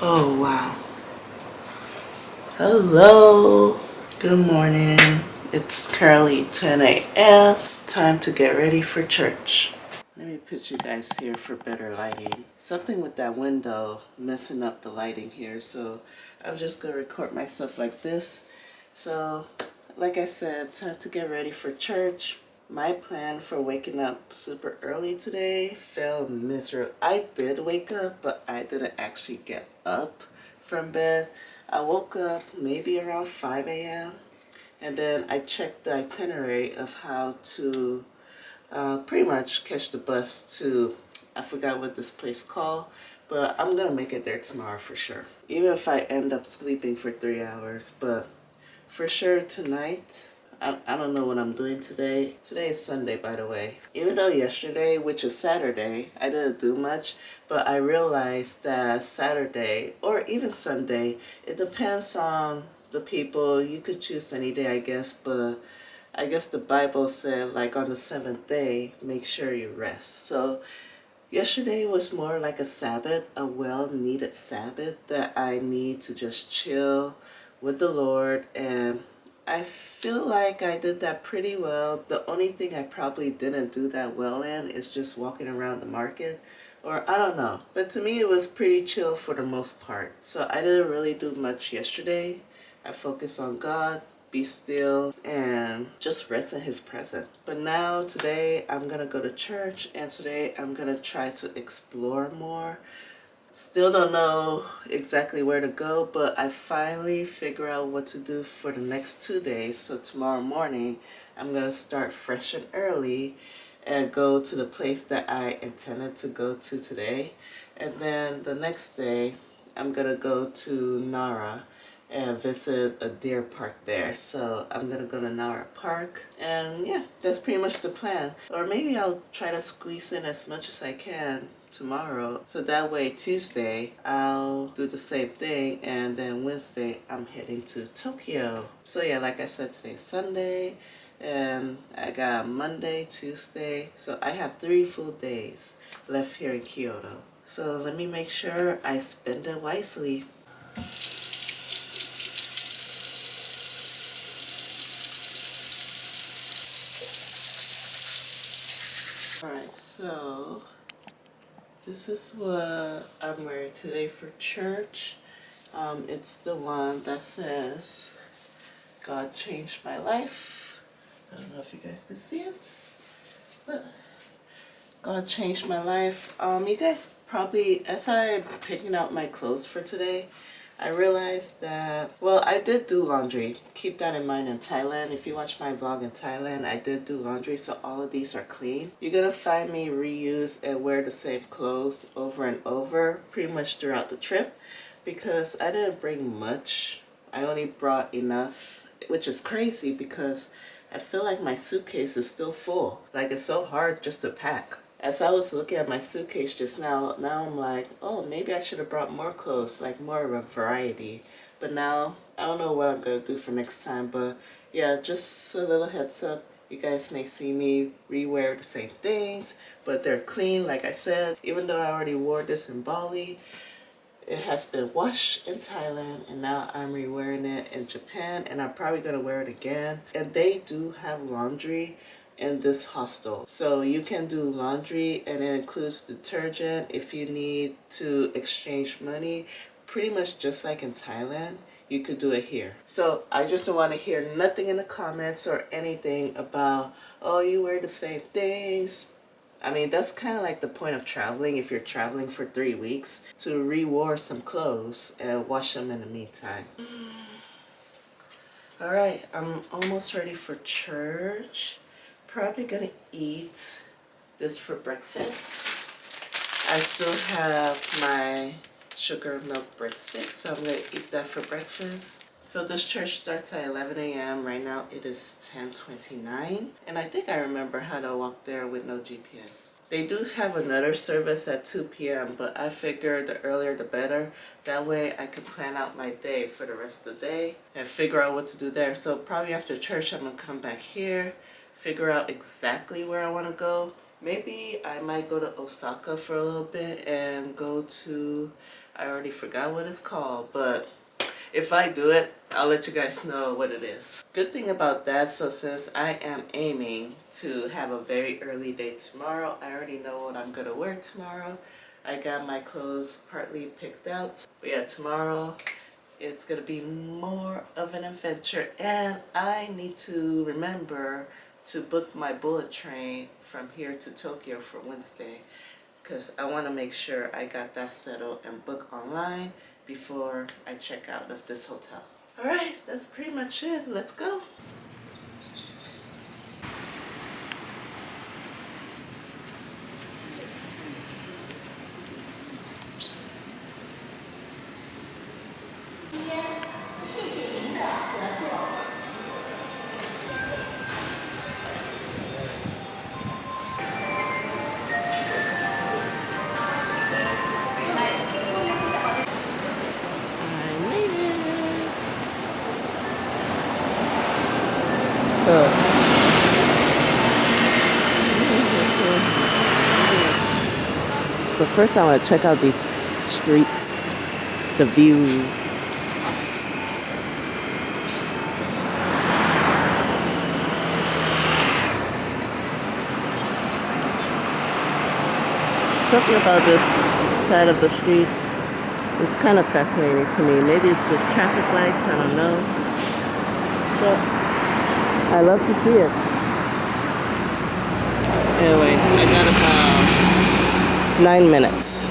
Oh wow. Hello. Good morning. It's currently 10 a.m. Time to get ready for church. Let me put you guys here for better lighting. Something with that window messing up the lighting here, so I'm just gonna record myself like this. So, like I said, time to get ready for church. My plan for waking up super early today fell miserable. I did wake up, but I didn't actually get up from bed. I woke up maybe around 5 a.m. and then I checked the itinerary of how to pretty much catch the bus to, I forgot what this place called, but I'm gonna make it there tomorrow for sure. Even if I end up sleeping for 3 hours, but for sure tonight, I don't know what I'm doing today. Today is Sunday, by the way. Even though yesterday, which is Saturday, I didn't do much, but I realized that Saturday, or even Sunday, it depends on the people. You could choose any day, I guess, but I guess the Bible said, like, on the seventh day, make sure you rest. So yesterday was more like a Sabbath, a well-needed Sabbath that I need to just chill with the Lord, and I feel like I did that pretty well. The only thing I probably didn't do that well in is just walking around the market, or I don't know. But to me, it was pretty chill for the most part. So I didn't really do much yesterday. I focused on God, be still, and just rest in His presence. But now, today, I'm gonna go to church, and today I'm gonna try to explore more. Still don't know exactly where to go, but I finally figure out what to do for the next 2 days. So tomorrow morning, I'm gonna start fresh and early and go to the place that I intended to go to today. And then the next day, I'm gonna go to Nara and visit a deer park there. So I'm gonna go to Nara Park, and yeah, that's pretty much the plan. Or maybe I'll try to squeeze in as much as I can tomorrow, so that way Tuesday I'll do the same thing, and then Wednesday I'm heading to Tokyo. So yeah, like I said, today's Sunday, and I got Monday, Tuesday, so I have 3 full days left here in Kyoto. So let me make sure I spend it wisely. Alright, so this is what I'm wearing today for church. It's the one that says, God changed my life. I don't know if you guys can see it, but God changed my life. You guys probably, as I'm picking out my clothes for today, I realized that, well, I did do laundry. Keep that in mind in Thailand. If you watch my vlog in Thailand, I did do laundry, so all of these are clean. You're gonna find me reuse and wear the same clothes over and over, pretty much throughout the trip, because I didn't bring much. I only brought enough, which is crazy because I feel like my suitcase is still full. Like, it's so hard just to pack. As I was looking at my suitcase just now I'm like, oh, maybe I should have brought more clothes, like more of a variety. But now, I don't know what I'm going to do for next time. But yeah, just a little heads up. You guys may see me rewear the same things, but they're clean, like I said. Even though I already wore this in Bali, it has been washed in Thailand, and now I'm rewearing it in Japan, and I'm probably going to wear it again. And they do have laundry in this hostel. So you can do laundry, and it includes detergent if you need to exchange money, pretty much just like in Thailand. You could do it here. So I just don't want to hear nothing in the comments or anything about, oh, you wear the same things. I mean, that's kind of like the point of traveling, if you're traveling for 3 weeks, to re-wear some clothes and wash them in the meantime. Alright, I'm almost ready for church. Probably gonna eat this for breakfast. I still have my sugar milk breadsticks, so I'm gonna eat that for breakfast. So this church starts at 11 a.m. Right now it is 10:29, and I think I remember how to walk there with no GPS. They do have another service at 2 p.m., but I figured the earlier the better. That way I can plan out my day for the rest of the day and figure out what to do there. So probably after church I'm gonna come back here, figure out exactly where I want to go. Maybe I might go to Osaka for a little bit and go to, I already forgot what it's called, but if I do it, I'll let you guys know what it is. Good thing about that, so since I am aiming to have a very early day tomorrow, I already know what I'm gonna wear tomorrow. I got my clothes partly picked out. But yeah, tomorrow it's gonna be more of an adventure, and I need to remember to book my bullet train from here to Tokyo for Wednesday, because I want to make sure I got that settled and book online before I check out of this hotel. Alright, that's pretty much it. Let's go. But first I want to check out these streets, the views. Something about this side of the street is kind of fascinating to me. Maybe it's the traffic lights, I don't know. But I love to see it. Anyway, I got about 9 minutes.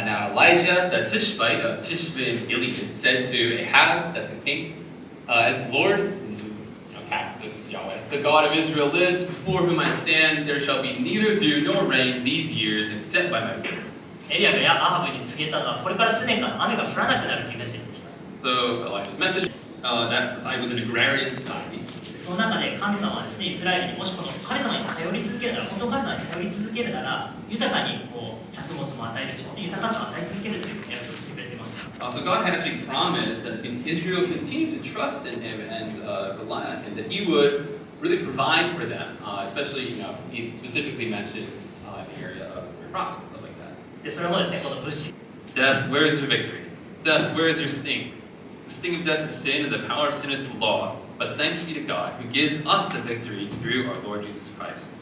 Now Elijah, the Tishbite of Tishbe and Gilead, said to Ahab, that's the king, as the Lord, this is caps of Yahweh, the God of Israel lives, before whom I stand, there shall be neither dew nor rain these years, except by my word. エリアがアハブに告げたのはこれから数年間雨が降らなくなるというメッセージでした。So Elijah's message, that society was an agrarian society. その中で神様はですね、イスラエルにもしこの神様に頼り続けるなら、本当に神様に頼り続けるなら、豊かにこう作物も与えるし、豊かさを与え続けるという約束してくれています。So God had actually promised that if Israel continued to trust in Him and rely on Him, that He would really provide for them. Especially, He specifically mentions the area of their crops and stuff like that. で、それもですね、この物資。Death, where is your victory? Death, where is your sting? The sting of death is sin, and the power of sin is the law. But thanks be to God, who gives us the victory through our Lord Jesus Christ.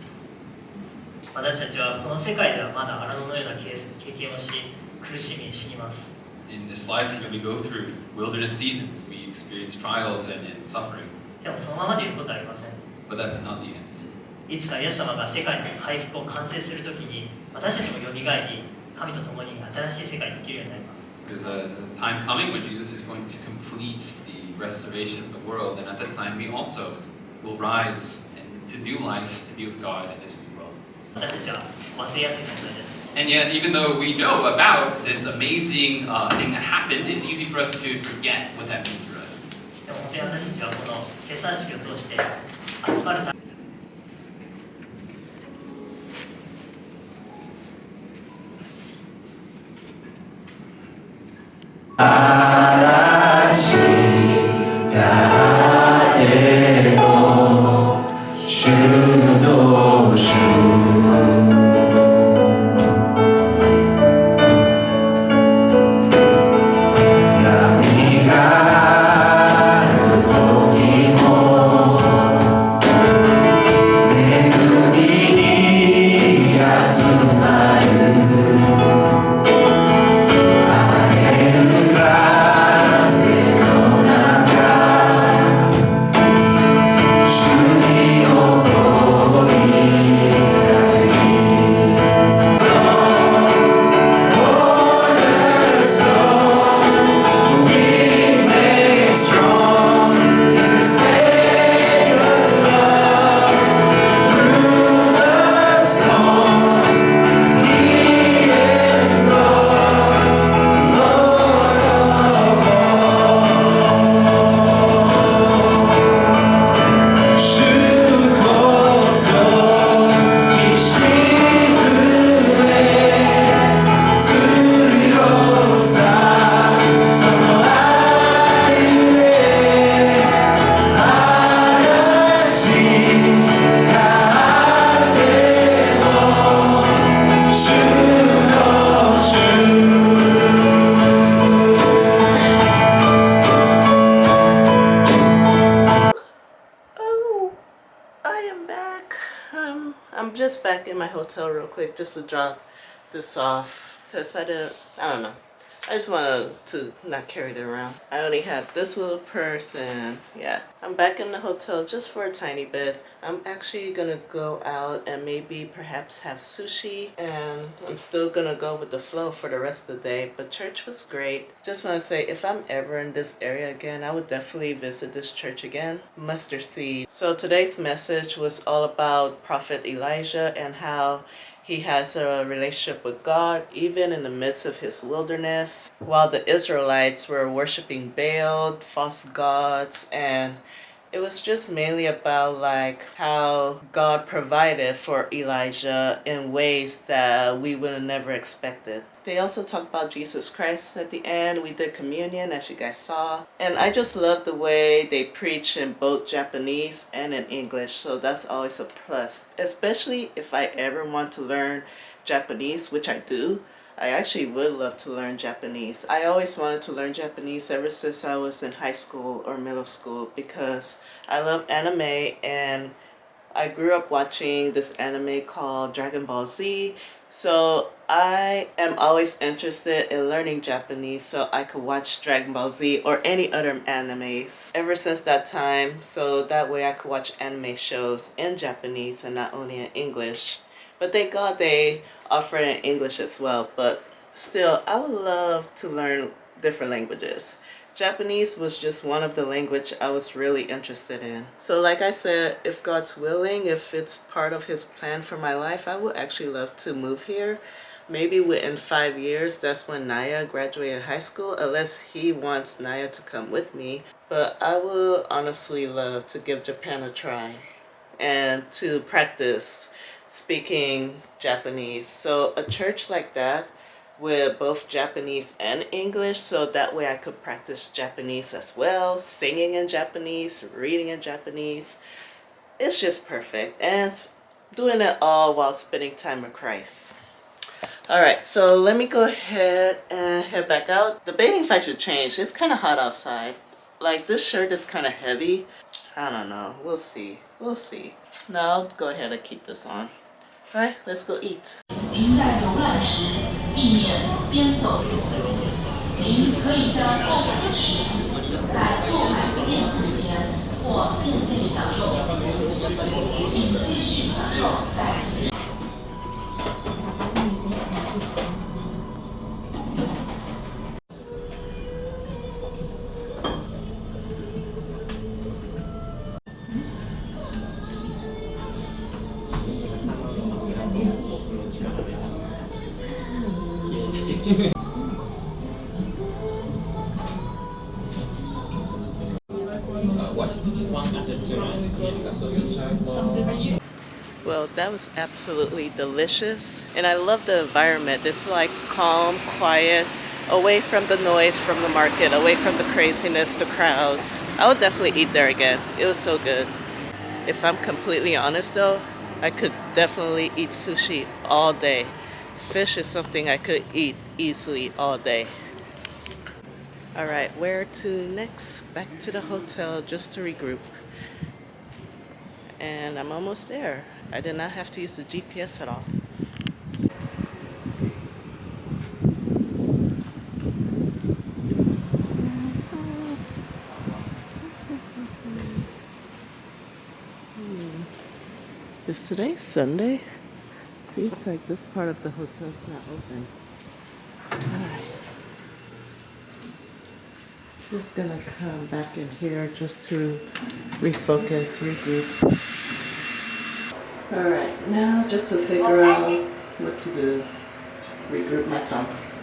私たちはこの世界ではまだ荒野のような経験をし、苦しみ死にます。In this life, we go through wilderness seasons. We experience trials and suffering. でもそのままでいることはありません。But that's not the end. いつかイエス様が世界の回復を完成するときに、私たちもよみがえり、神と共に新しい世界に生きるようになります。There's a time coming when Jesus is going to complete the restoration of the world, and at that time we also will rise to new life to be with God in this new world. 私たちは忘れやすい存在です。And yet, even though we know about this amazing thing that happened, it's easy for us to forget what that means for us. でも本当に私たちはこの生産式を通して集まるためにI'm just back in my hotel real quick just to drop this off because I don't know. I just wanted to not carry it around. I only have this little purse and yeah. I'm back in the hotel just for a tiny bit. I'm actually gonna go out and maybe perhaps have sushi, and I'm still gonna go with the flow for the rest of the day, but church was great. Just want to say, if I'm ever in this area again, I would definitely visit this church again. Mustard seed. So today's message was all about Prophet Elijah and how he has a relationship with God even in the midst of his wilderness, while the Israelites were worshiping Baal, false gods, and it was just mainly about like how God provided for Elijah in ways that we would have never expected. They also talked about Jesus Christ at the end. We did communion, as you guys saw. And I just love the way they preach in both Japanese and in English. So that's always a plus. Especially if I ever want to learn Japanese, which I do. I actually would love to learn Japanese. I always wanted to learn Japanese ever since I was in high school or middle school because I love anime, and I grew up watching this anime called Dragon Ball Z. So I am always interested in learning Japanese so I could watch Dragon Ball Z or any other animes ever since that time, so that way I could watch anime shows in Japanese and not only in English. But thank God they offer it in English as well. But still, I would love to learn different languages. Japanese was just one of the language I was really interested in. So like I said, if God's willing, if it's part of his plan for my life, I would actually love to move here. Maybe within 5 years, that's when Naya graduated high school, unless he wants Naya to come with me. But I would honestly love to give Japan a try and to practice speaking Japanese. So a church like that with both Japanese and English, so that way I could practice Japanese as well, singing in Japanese, reading in Japanese. It's just perfect, and doing it all while spending time with Christ. All right, so let me go ahead and head back out. The bathing fight should change. It's kind of hot outside. Like, this shirt is kind of heavy. I don't know. We'll see. We'll see. No, I'll go ahead and keep this on. All right, let's go eat. 您在游览时避免边走边喝。您可以将购买的食物在购买的店铺前或店内享受。请继续享受在。Well, that was absolutely delicious, and I love the environment. It's like calm, quiet, away from the noise from the market, away from the craziness, the crowds. I would definitely eat there again. It was so good. If I'm completely honest though, I could definitely eat sushi all day. Fish is something I could eat easily all day. All right, where to next? Back to the hotel just to regroup. And I'm almost there. I did not have to use the GPS at all. Is today Sunday? Seems like this part of the hotel's not open. Alright. Just gonna come back in here just to refocus, regroup. Alright, now just to figure out what to do. Regroup my thoughts.